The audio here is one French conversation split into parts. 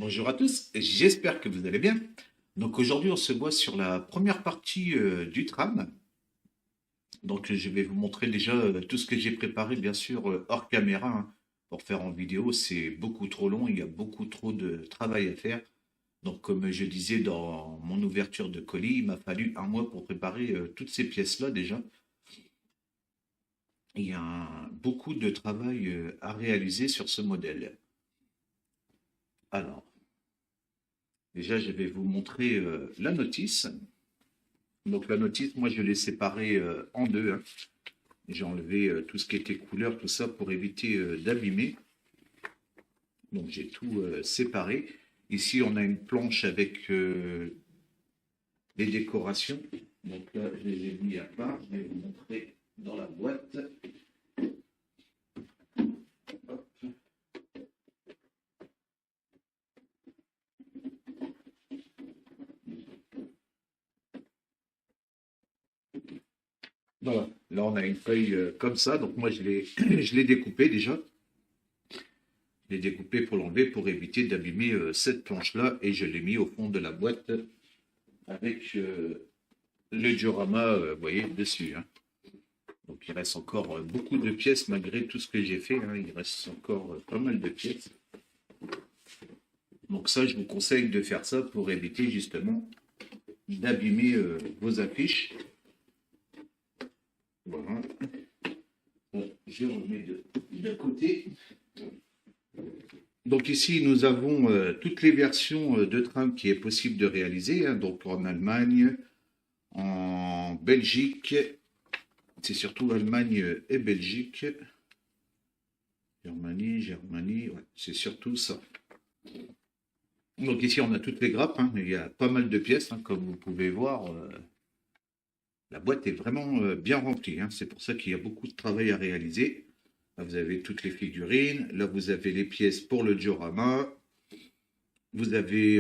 Bonjour à tous, j'espère que vous allez bien. Donc aujourd'hui, on se voit sur la première partie du tram. Donc je vais vous montrer déjà tout ce que j'ai préparé, bien sûr, hors caméra, hein, pour faire en vidéo. C'est beaucoup trop long, il y a beaucoup trop de travail à faire. Donc comme je disais dans mon ouverture de colis, il m'a fallu un mois pour préparer toutes ces pièces-là déjà. Il y a beaucoup de travail à réaliser sur ce modèle. Alors, déjà, je vais vous montrer la notice. Donc la notice, moi je l'ai séparée en deux, hein. J'ai enlevé tout ce qui était couleur, tout ça pour éviter d'abîmer. Donc j'ai tout séparé. Ici on a une planche avec les décorations. Donc là je les ai mis à part. Je vais vous montrer dans la boîte. Hop. Voilà. Là on a une feuille comme ça. Donc moi je l'ai découpé déjà. Je l'ai découpé pour l'enlever pour éviter d'abîmer cette planche-là. Et je l'ai mis au fond de la boîte avec le diorama, vous voyez, dessus, hein. Donc il reste encore beaucoup de pièces malgré tout ce que j'ai fait, hein. Il reste encore pas mal de pièces. Donc ça, je vous conseille de faire ça pour éviter justement d'abîmer vos affiches. Voilà. Bon, je remets de côté. Donc ici, nous avons toutes les versions de tram qui est possible de réaliser, hein. Donc en Allemagne, en Belgique, c'est surtout Allemagne et Belgique. Germanie, ouais, c'est surtout ça. Donc ici, on a toutes les grappes, hein. Il y a pas mal de pièces, hein, comme vous pouvez voir. La boîte est vraiment bien remplie, hein. C'est pour ça qu'il y a beaucoup de travail à réaliser. Là, vous avez toutes les figurines. Là, vous avez les pièces pour le diorama. Vous avez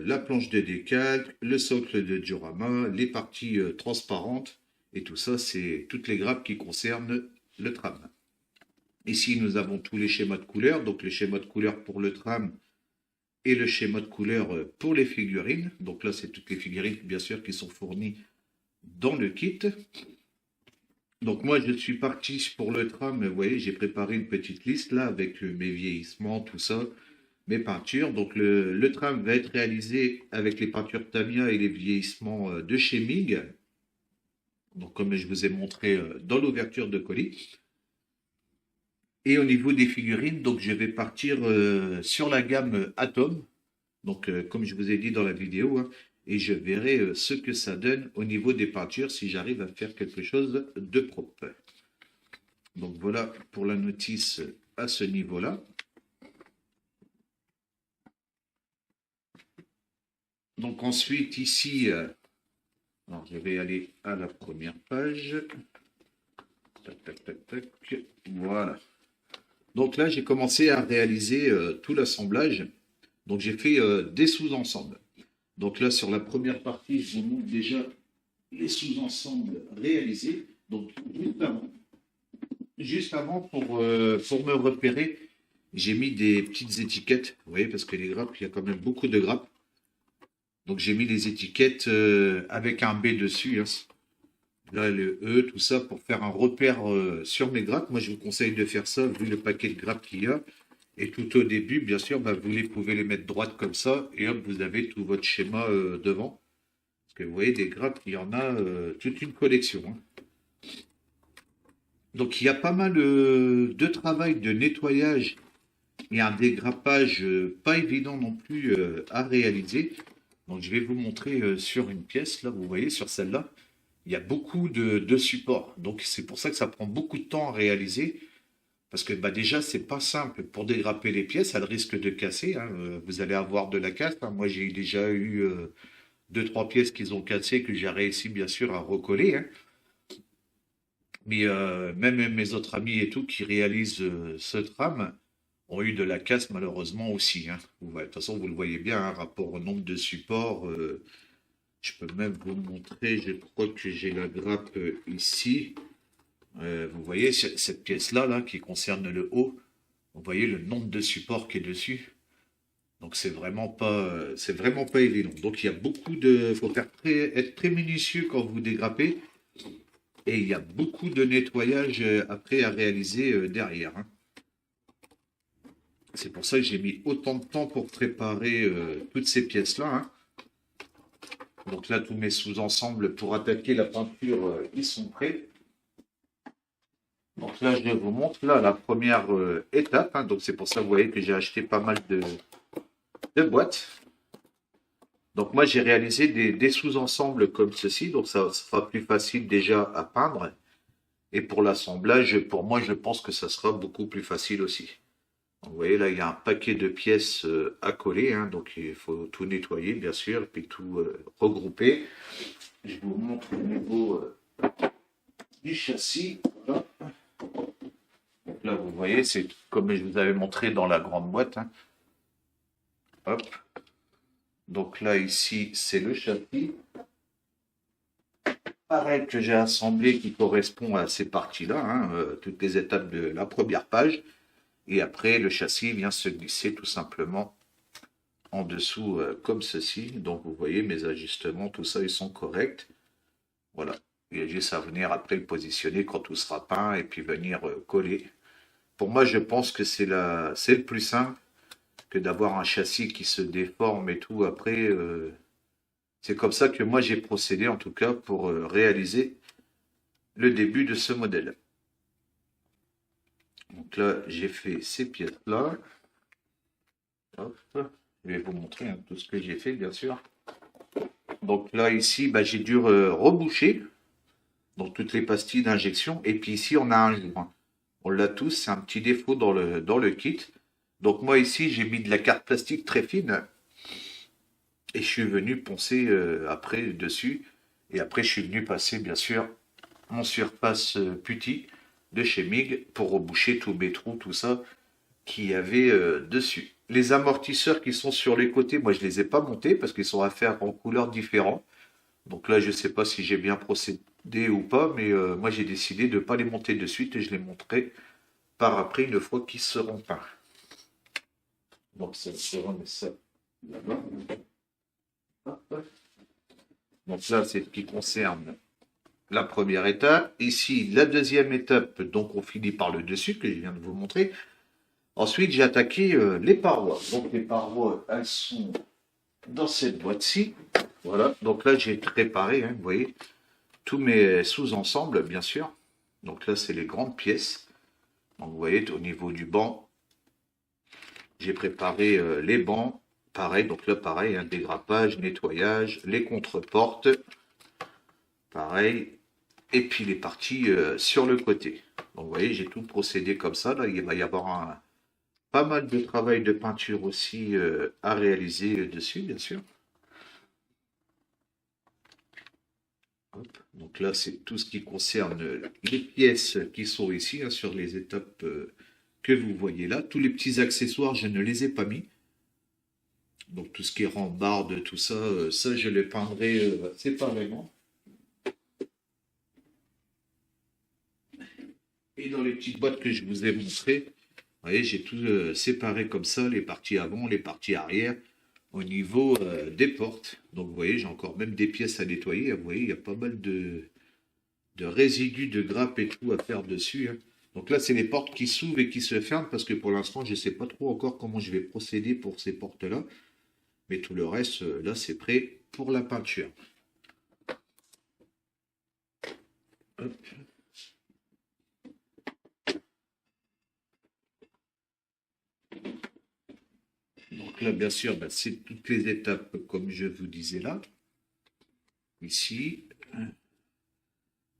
la planche de décalque, le socle de diorama, les parties transparentes. Et tout ça, c'est toutes les grappes qui concernent le tram. Ici, nous avons tous les schémas de couleurs. Donc, le schéma de couleur pour le tram et le schéma de couleur pour les figurines. Donc là, c'est toutes les figurines, bien sûr, qui sont fournies dans le kit. Donc moi, je suis parti pour le tram. Vous voyez, j'ai préparé une petite liste là avec mes vieillissements, tout ça, mes peintures. Donc le tram va être réalisé avec les peintures Tamiya et les vieillissements de chez Mig. Donc comme je vous ai montré dans l'ouverture de colis. Et au niveau des figurines, donc je vais partir sur la gamme Atom. Donc comme je vous ai dit dans la vidéo, hein, et je verrai ce que ça donne au niveau des peintures si j'arrive à faire quelque chose de propre. Donc voilà pour la notice à ce niveau-là. Donc ensuite ici, alors je vais aller à la première page. Tac, tac, tac, tac. Voilà. Donc là, j'ai commencé à réaliser tout l'assemblage. Donc j'ai fait des sous-ensembles. Donc là, sur la première partie, je vous montre déjà les sous-ensembles réalisés. Donc juste avant pour me repérer, j'ai mis des petites étiquettes. Vous voyez, parce que les grappes, il y a quand même beaucoup de grappes. Donc j'ai mis les étiquettes avec un B dessus, hein. Là, le E, tout ça, pour faire un repère sur mes grappes. Moi, je vous conseille de faire ça, vu le paquet de grappes qu'il y a. Et tout au début, bien sûr, bah, pouvez les mettre droites comme ça. Et hop, vous avez tout votre schéma devant. Parce que vous voyez, des grappes, il y en a toute une collection, hein. Donc, il y a pas mal de travail de nettoyage et un dégrappage pas évident non plus à réaliser. Donc, je vais vous montrer sur une pièce, là, vous voyez, sur celle-là. Il y a beaucoup de supports. Donc, c'est pour ça que ça prend beaucoup de temps à réaliser. Parce que bah, déjà, c'est pas simple. Pour dégrapper les pièces, elles risquent de casser, hein. Vous allez avoir de la casse, hein. Moi, j'ai déjà eu deux, trois pièces qui ont cassé que j'ai réussi, bien sûr, à recoller, hein. Mais même mes autres amis et tout qui réalisent ce tram ont eu de la casse, malheureusement, aussi, hein. Ouais, de toute façon, vous le voyez bien, hein, rapport au nombre de supports. Je peux même vous montrer, je crois que j'ai la grappe ici. Vous voyez cette pièce-là là, qui concerne le haut. Vous voyez le nombre de supports qui est dessus. Donc c'est vraiment pas évident. Donc il y a beaucoup de, faut être très minutieux quand vous dégrappez, et il y a beaucoup de nettoyage après à réaliser derrière, hein. C'est pour ça que j'ai mis autant de temps pour préparer toutes ces pièces-là, hein. Donc là, tous mes sous-ensembles pour attaquer la peinture, ils sont prêts. Donc là, je vous montre là la première étape, hein. Donc c'est pour ça, vous voyez que j'ai acheté pas mal de boîtes. Donc moi, j'ai réalisé des sous-ensembles comme ceci, donc ça sera plus facile déjà à peindre. Et pour l'assemblage, pour moi, je pense que ça sera beaucoup plus facile aussi. Donc, vous voyez, là, il y a un paquet de pièces à coller, hein, donc il faut tout nettoyer, bien sûr, et puis tout regrouper. Je vous montre au niveau du châssis. Voilà. Donc là, vous voyez, c'est comme je vous avais montré dans la grande boîte, hein. Hop. Donc là, ici, c'est le châssis. Pareil que j'ai assemblé qui correspond à ces parties-là, hein, toutes les étapes de la première page. Et après, le châssis vient se glisser tout simplement en dessous comme ceci. Donc vous voyez mes ajustements, tout ça, ils sont corrects. Voilà. Il y a juste à venir après le positionner quand tout sera peint et puis venir coller. Pour moi, je pense que c'est le plus simple que d'avoir un châssis qui se déforme et tout. Après, c'est comme ça que moi j'ai procédé en tout cas pour réaliser le début de ce modèle. Donc là, j'ai fait ces pièces-là. Hop. Je vais vous montrer hein, tout ce que j'ai fait, bien sûr. Donc là, ici, bah, j'ai dû reboucher donc toutes les pastilles d'injection. Et puis ici, on a un joint. On l'a tous, c'est un petit défaut dans le kit. Donc moi, ici, j'ai mis de la carte plastique très fine. Et je suis venu poncer après dessus. Et après, je suis venu passer, bien sûr, mon surface putty de chez MIG pour reboucher tous mes trous, tout ça qu'il y avait dessus. Les amortisseurs qui sont sur les côtés, moi je les ai pas montés parce qu'ils sont à faire en couleurs différentes. Donc là, je ne sais pas si j'ai bien procédé ou pas, mais moi j'ai décidé de ne pas les monter de suite et je les monterai par après une fois qu'ils seront peints. Donc ça sera ça là-bas. Donc là, c'est ce qui concerne la première étape. Ici, la deuxième étape, donc on finit par le dessus que je viens de vous montrer. Ensuite, j'ai attaqué les parois. Donc les parois, elles sont dans cette boîte-ci. Voilà. Donc là, j'ai préparé, hein, vous voyez, tous mes sous-ensembles, bien sûr. Donc là, c'est les grandes pièces. Donc vous voyez, au niveau du banc, j'ai préparé les bancs. Pareil, donc là, pareil, hein, dégrappage, nettoyage, les contreportes. Pareil. Et puis les parties sur le côté. Donc vous voyez, j'ai tout procédé comme ça. Là, il va y avoir pas mal de travail de peinture aussi à réaliser dessus, bien sûr. Hop. Donc là, c'est tout ce qui concerne les pièces qui sont ici, hein, sur les étapes que vous voyez là. Tous les petits accessoires, je ne les ai pas mis. Donc tout ce qui est rambarde, tout ça, ça je les peindrai séparément. Et dans les petites boîtes que je vous ai montrées, vous voyez, j'ai tout séparé comme ça, les parties avant, les parties arrière, au niveau des portes. Donc vous voyez, j'ai encore même des pièces à nettoyer. Vous voyez, il y a pas mal de résidus de grappe et tout à faire dessus, hein. Donc là, c'est les portes qui s'ouvrent et qui se ferment parce que pour l'instant, je ne sais pas trop encore comment je vais procéder pour ces portes-là. Mais tout le reste, là, c'est prêt pour la peinture. Hop. Donc là, bien sûr, ben, c'est toutes les étapes comme je vous disais là. Ici.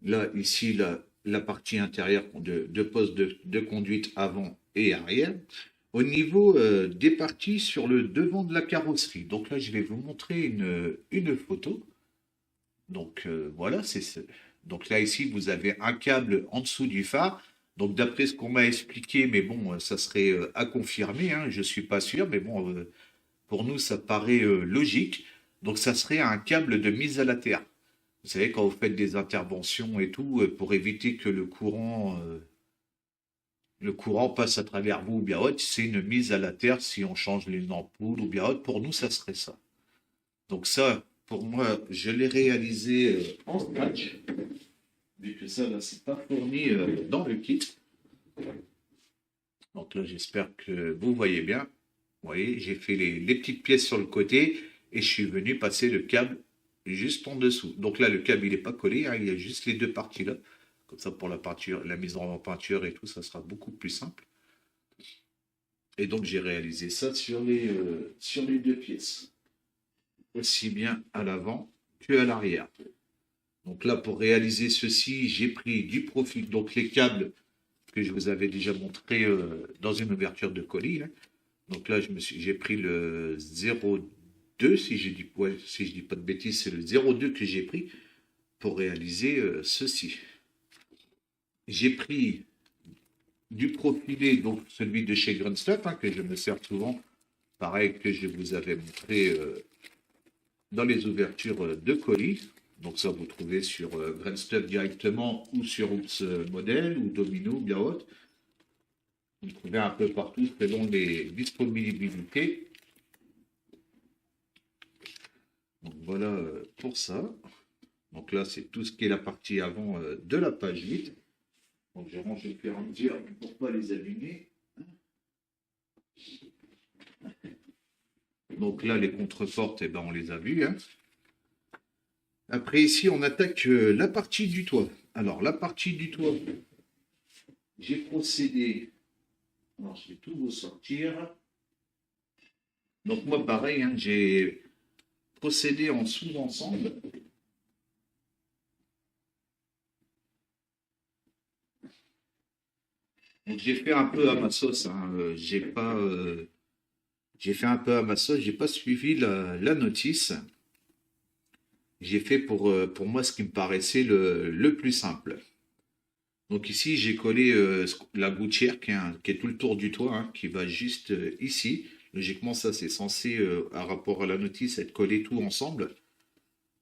Là, ici, la partie intérieure de poste de conduite avant et arrière. Au niveau des parties sur le devant de la carrosserie. Donc là, je vais vous montrer une photo. Donc voilà, donc là, ici, vous avez un câble en dessous du phare. Donc d'après ce qu'on m'a expliqué, mais bon, ça serait à confirmer, hein, je ne suis pas sûr, mais bon, pour nous, ça paraît logique. Donc ça serait un câble de mise à la terre. Vous savez, quand vous faites des interventions et tout, pour éviter que le courant le courant passe à travers vous ou bien autre, c'est une mise à la terre si on change les ampoules ou bien autre. Pour nous, ça serait ça. Donc ça, pour moi, je l'ai réalisé en scratch, vu que ça, là, c'est pas fourni dans le kit. Donc là, j'espère que vous voyez bien. Vous voyez, j'ai fait les petites pièces sur le côté et je suis venu passer le câble juste en dessous. Donc là, le câble, il n'est pas collé, hein, il y a juste les deux parties là. Comme ça, pour la peinture, la mise en peinture et tout, ça sera beaucoup plus simple. Et donc, j'ai réalisé ça sur les deux pièces. Aussi bien à l'avant que à l'arrière. Donc là, pour réaliser ceci, j'ai pris du profil, donc les câbles que je vous avais déjà montré dans une ouverture de colis, là. Donc là, j'ai pris le 02, si je dis, ouais, si je dis pas de bêtises, c'est le 02 que j'ai pris pour réaliser ceci. J'ai pris du profilé, donc celui de chez Green Stuff, hein, que je me sers souvent, pareil que je vous avais montré dans les ouvertures de colis. Donc ça, vous trouvez sur Green Stuff directement ou sur Oops Model ou Domino, bien autre. Vous le trouvez un peu partout selon les disponibilités. Donc voilà pour ça. Donc là, c'est tout ce qui est la partie avant de la page 8. Donc je range les fermetures pour ne pas les abîmer. Donc là, les contrefortes, eh ben, on les a vues, hein. Après, ici, on attaque la partie du toit. Alors, la partie du toit, j'ai procédé. Alors, je vais tout vous sortir. Donc, moi, pareil, hein, j'ai procédé en sous-ensemble. Donc, j'ai fait un peu à ma sauce, hein. J'ai fait un peu à ma sauce, j'ai pas suivi la notice. J'ai fait pour moi ce qui me paraissait le plus simple. Donc ici, j'ai collé la gouttière qui est tout le tour du toit, hein, qui va juste ici. Logiquement, ça, c'est censé, à rapport à la notice, être collé tout ensemble.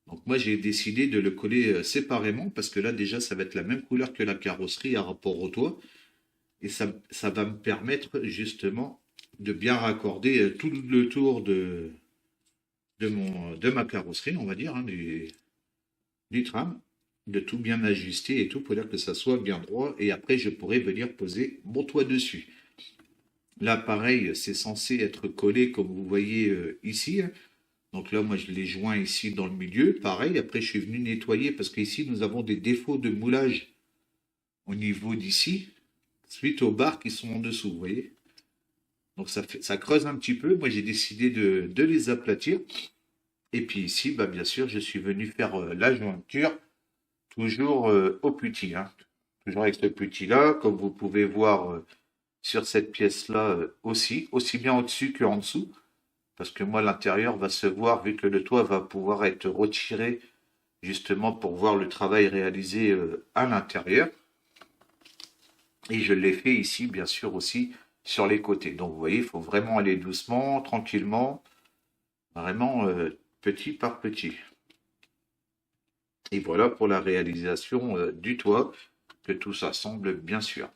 Donc moi, j'ai décidé de le coller séparément parce que là, déjà, ça va être la même couleur que la carrosserie à rapport au toit. Et ça va me permettre justement de bien raccorder tout le tour de ma carrosserie, on va dire, hein, du tram, de tout bien ajuster et tout pour dire que ça soit bien droit. Et après, je pourrais venir poser mon toit dessus. Là, pareil, c'est censé être collé comme vous voyez ici, hein. Donc là, moi, je l'ai joint ici dans le milieu. Pareil, après, je suis venu nettoyer parce qu'ici, nous avons des défauts de moulage au niveau d'ici, suite aux barres qui sont en dessous, vous voyez. Donc ça creuse un petit peu. Moi, j'ai décidé de les aplatir. Et puis ici, bah, bien sûr, je suis venu faire la jointure, toujours au putti, hein. Toujours avec ce putti-là, comme vous pouvez voir sur cette pièce-là aussi bien au-dessus qu'en dessous. Parce que moi, l'intérieur va se voir, vu que le toit va pouvoir être retiré, justement pour voir le travail réalisé à l'intérieur. Et je l'ai fait ici, bien sûr, aussi sur les côtés. Donc, vous voyez, il faut vraiment aller doucement, tranquillement, vraiment petit par petit. Et voilà pour la réalisation du toit, que tout ça semble bien sûr.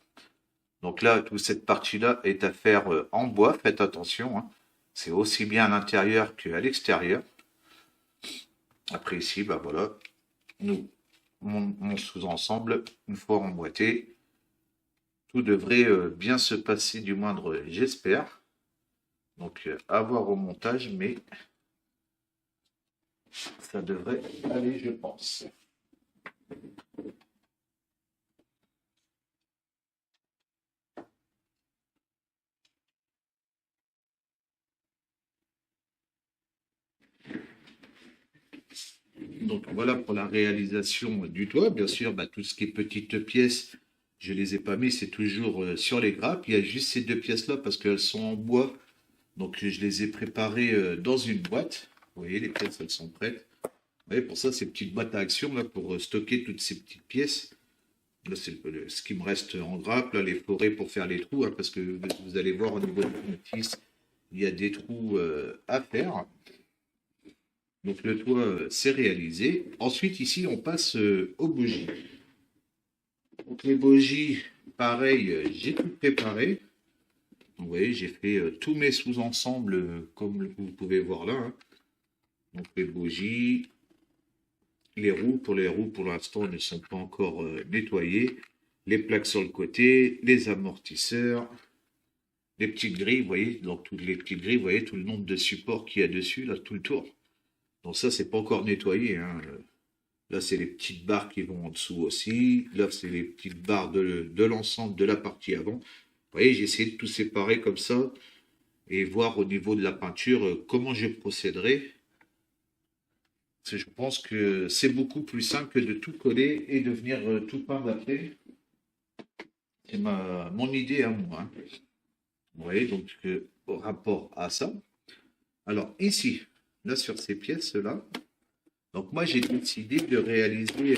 Donc là, toute cette partie-là est à faire en bois, faites attention, hein. C'est aussi bien à l'intérieur qu'à l'extérieur. Après ici, bah voilà, mon sous-ensemble, une fois emboîté, tout devrait bien se passer, du moindre, j'espère. Donc à voir au montage, mais ça devrait aller, je pense. Donc voilà pour la réalisation du toit. Bien sûr, bah, tout ce qui est petites pièces, je ne les ai pas mis, c'est toujours sur les grappes. Il y a juste ces deux pièces-là parce qu'elles sont en bois. Donc je les ai préparées dans une boîte. Vous voyez, les pièces, elles sont prêtes. Vous voyez, pour ça, ces petites boîtes à action, là, pour stocker toutes ces petites pièces. Là, c'est ce qui me reste en grappe. Là, les forêts pour faire les trous, hein, parce que vous allez voir au niveau de la notice, il y a des trous à faire. Donc le toit, c'est réalisé. Ensuite, ici, on passe aux bougies. Donc les bougies, pareil, j'ai tout préparé. Vous voyez, j'ai fait tous mes sous-ensembles comme vous pouvez voir là, hein. Donc les bougies, les roues. Pour les roues, pour l'instant, ne sont pas encore nettoyées. Les plaques sur le côté, les amortisseurs, les petites grilles, vous voyez, donc toutes les petites grilles, vous voyez tout le nombre de supports qu'il y a dessus, là, tout le tour. Donc ça, c'est pas encore nettoyé, hein. Là, c'est les petites barres qui vont en dessous aussi. Là, c'est les petites barres de l'ensemble de la partie avant. Vous voyez, j'ai essayé de tout séparer comme ça et voir au niveau de la peinture comment je procéderai. Parce que je pense que c'est beaucoup plus simple que de tout coller et de venir tout peindre après. C'est mon idée à moi, hein. Vous voyez, donc au rapport à ça. Alors ici, là sur ces pièces-là, donc moi j'ai décidé de réaliser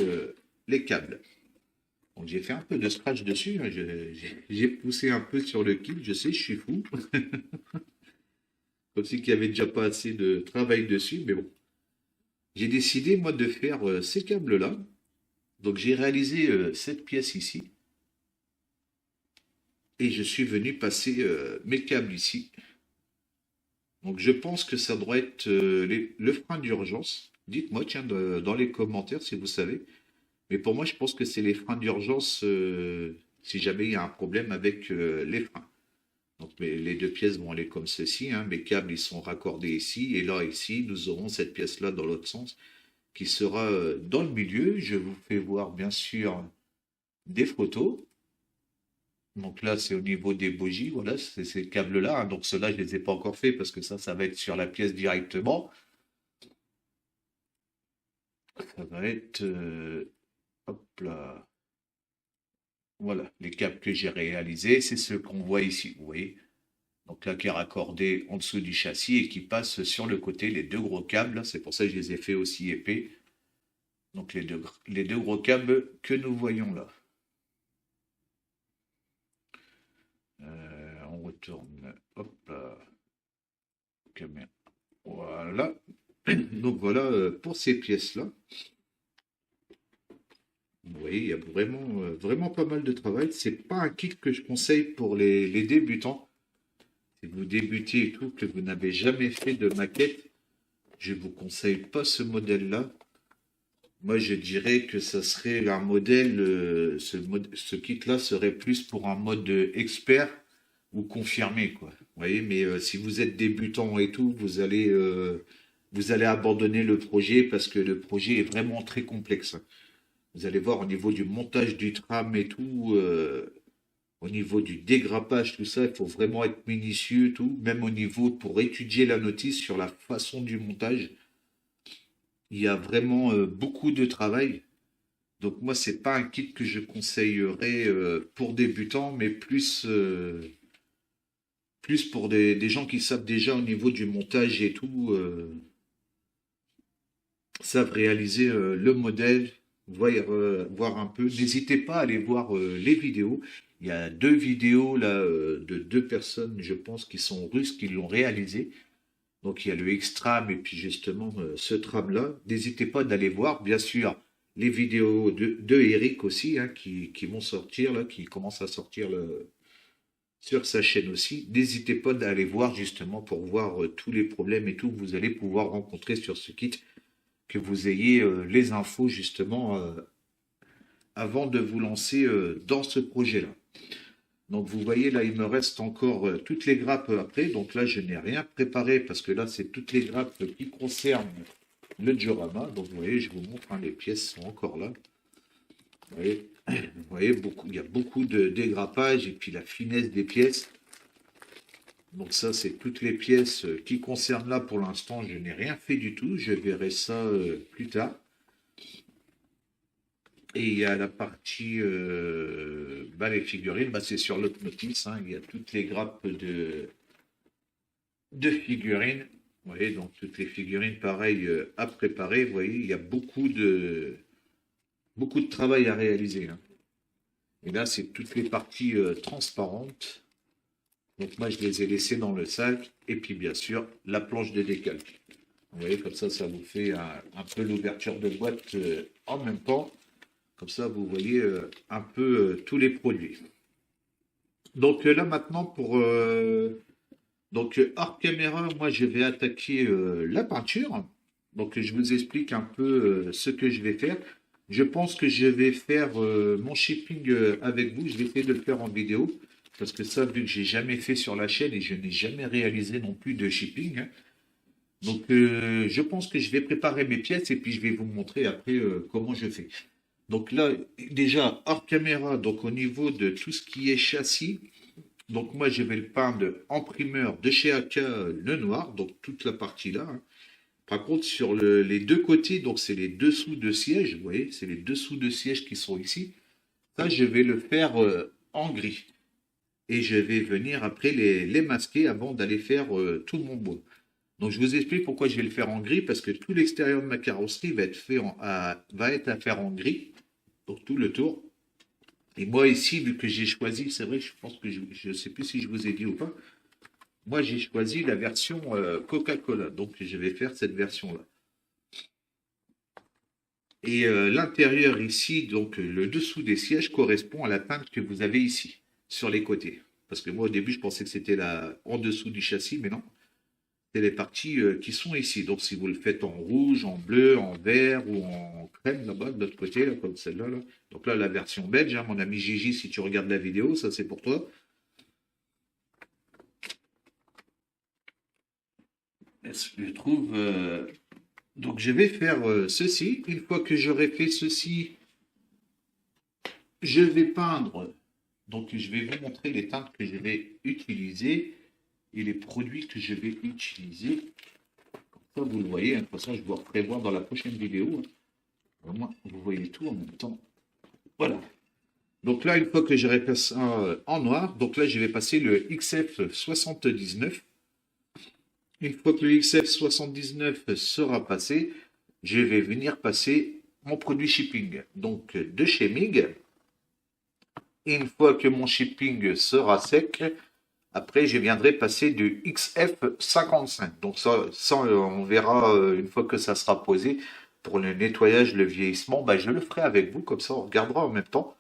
les câbles. Donc j'ai fait un peu de scratch dessus, hein. J'ai poussé un peu sur le kit, je sais, je suis fou. Comme si qu'il n'y avait déjà pas assez de travail dessus, mais bon. J'ai décidé moi de faire ces câbles-là. Donc j'ai réalisé cette pièce ici. Et je suis venu passer mes câbles ici. Donc je pense que ça doit être le frein d'urgence. Dites-moi, tiens, dans les commentaires si vous savez. Mais pour moi, je pense que c'est les freins d'urgence si jamais il y a un problème avec les freins. Donc les deux pièces vont aller comme ceci, hein. Mes câbles, ils sont raccordés ici. Et là, ici, nous aurons cette pièce-là dans l'autre sens qui sera dans le milieu. Je vous fais voir, bien sûr, des photos. Donc là, c'est au niveau des bougies, voilà, c'est ces câbles-là, hein. Donc ceux-là, je ne les ai pas encore fait parce que ça va être sur la pièce directement. Ça va être, hop là, voilà, les câbles que j'ai réalisés, c'est ceux qu'on voit ici, vous voyez. Donc là, qui est raccordé en dessous du châssis et qui passe sur le côté, les deux gros câbles, c'est pour ça que je les ai fait aussi épais. Donc les deux gros câbles que nous voyons là. On retourne, hop là, caméra. Voilà. Donc voilà pour ces pièces-là. Vous voyez, il y a vraiment, vraiment pas mal de travail. C'est pas un kit que je conseille pour les débutants. Si vous débutez et tout, que vous n'avez jamais fait de maquette, je vous conseille pas ce modèle-là. Moi, je dirais que ça serait un modèle, ce kit-là serait plus pour un mode expert ou confirmé, quoi. Vous voyez, mais si vous êtes débutant et tout, vous allez abandonner le projet parce que le projet est vraiment très complexe, hein. Vous allez voir au niveau du montage du tram et tout, au niveau du dégrappage, tout ça, il faut vraiment être minutieux, tout. Même au niveau pour étudier la notice sur la façon du montage, il y a vraiment beaucoup de travail. Donc moi, c'est pas un kit que je conseillerais pour débutants, mais plus pour des gens qui savent déjà au niveau du montage et tout, savent réaliser le modèle, voir un peu. N'hésitez pas à aller voir les vidéos. Il y a deux vidéos là de deux personnes, je pense, qui sont russes, qui l'ont réalisé. Donc il y a le X-Tram et puis justement ce tram-là. N'hésitez pas d'aller voir, bien sûr, les vidéos de Eric aussi, hein, qui vont sortir là, qui commencent à sortir sur sa chaîne aussi. N'hésitez pas d'aller voir justement pour voir tous les problèmes et tout que vous allez pouvoir rencontrer sur ce kit, que vous ayez les infos justement avant de vous lancer dans ce projet-là. Donc vous voyez là, il me reste encore toutes les grappes après. Donc là, je n'ai rien préparé parce que là, c'est toutes les grappes qui concernent le diorama. Donc vous voyez, je vous montre, hein, les pièces sont encore là. Vous voyez il y a beaucoup de dégrappage et puis la finesse des pièces. Donc ça, c'est toutes les pièces qui concernent là. Pour l'instant, je n'ai rien fait du tout. Je verrai ça plus tard. Et il y a la partie, les figurines, c'est sur l'autre notice, hein, il y a toutes les grappes de figurines. Vous voyez, donc toutes les figurines, pareil, à préparer. Vous voyez, il y a beaucoup de travail à réaliser, hein. Et là, c'est toutes les parties transparentes. Donc moi, je les ai laissées dans le sac. Et puis, bien sûr, la planche de décalque. Vous voyez, comme ça vous fait un peu l'ouverture de boîte en même temps. Comme ça, vous voyez un peu tous les produits. Donc là maintenant hors caméra, moi je vais attaquer la peinture. Donc je vous explique un peu ce que je vais faire. Je pense que je vais faire mon shipping avec vous. Je vais essayer de le faire en vidéo parce que ça, vu que j'ai jamais fait sur la chaîne et je n'ai jamais réalisé non plus de shipping, hein. Donc je pense que je vais préparer mes pièces et puis je vais vous montrer après comment je fais. Donc là, déjà hors caméra, donc au niveau de tout ce qui est châssis. Donc moi, je vais le peindre en primeur de chez AK le noir, donc toute la partie là, hein. Par contre, sur les deux côtés, donc c'est les dessous de siège, vous voyez, c'est les dessous de siège qui sont ici. Ça, je vais le faire en gris. Et je vais venir après les masquer avant d'aller faire tout mon bois. Donc je vous explique pourquoi je vais le faire en gris, parce que tout l'extérieur de ma carrosserie va être va être à faire en gris, donc tout le tour. Et moi ici, vu que j'ai choisi, c'est vrai, je pense que je ne sais plus si je vous ai dit ou pas, moi j'ai choisi la version Coca-Cola, donc je vais faire cette version-là. Et l'intérieur ici, donc le dessous des sièges correspond à la teinte que vous avez ici, sur les côtés. Parce que moi au début je pensais que c'était en dessous du châssis, mais non. C'est les parties qui sont ici. Donc si vous le faites en rouge, en bleu, en vert ou en crème là-bas, de l'autre côté, là, comme celle-là. Là. Donc là, la version belge, hein, mon ami Gigi, si tu regardes la vidéo, ça c'est pour toi. Je trouve. Donc je vais faire ceci. Une fois que j'aurai fait ceci, je vais peindre. Donc je vais vous montrer les teintes que je vais utiliser et les produits que je vais utiliser. Comme ça, vous le voyez. Hein. De toute façon, je vous prévoir dans la prochaine vidéo. Hein. Au moins, vous voyez tout en même temps. Voilà. Donc là, une fois que j'aurai fait ça en noir, donc là, je vais passer le XF79. Une fois que le XF79 sera passé, je vais venir passer mon produit shipping. Donc de chez MIG. Et une fois que mon shipping sera sec, après je viendrai passer du XF55. Donc ça on verra une fois que ça sera posé. Pour le nettoyage, le vieillissement, bah, je le ferai avec vous, comme ça on regardera en même temps.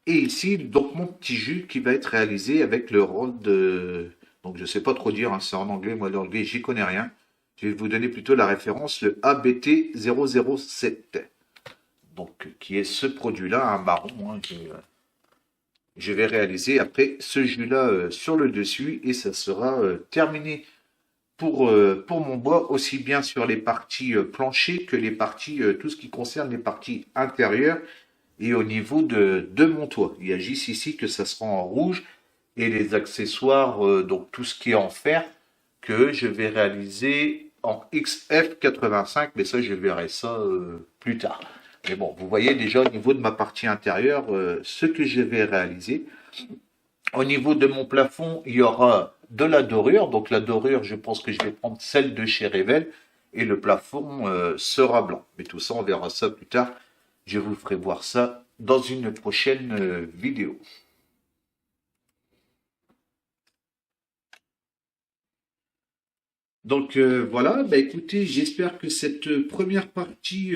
Et ici, donc mon petit jus qui va être réalisé avec le rôle de... Donc je ne sais pas trop dire, hein, c'est en anglais, moi l'anglais j'y connais rien. Je vais vous donner plutôt la référence, le ABT007. Donc qui est ce produit-là, un marron, hein, je vais réaliser après ce jus-là sur le dessus et ça sera terminé pour mon bois, aussi bien sur les parties planchées que les parties, tout ce qui concerne les parties intérieures et au niveau de mon toit. Il y a juste ici que ça sera en rouge et les accessoires, donc tout ce qui est en fer, que je vais réaliser en XF85, mais ça je verrai ça plus tard. Mais bon, vous voyez déjà au niveau de ma partie intérieure ce que je vais réaliser. Au niveau de mon plafond, il y aura de la dorure. Donc la dorure, je pense que je vais prendre celle de chez Revel. Et le plafond sera blanc. Mais tout ça, on verra ça plus tard. Je vous ferai voir ça dans une prochaine vidéo. Donc voilà, bah écoutez, j'espère que cette première partie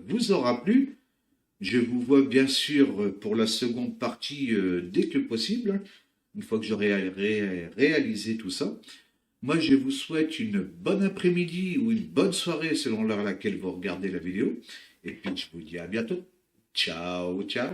vous aura plu. Je vous vois bien sûr pour la seconde partie dès que possible, hein, une fois que j'aurai réalisé tout ça. Moi, je vous souhaite une bonne après-midi ou une bonne soirée selon l'heure à laquelle vous regardez la vidéo. Et puis, je vous dis à bientôt. Ciao, ciao.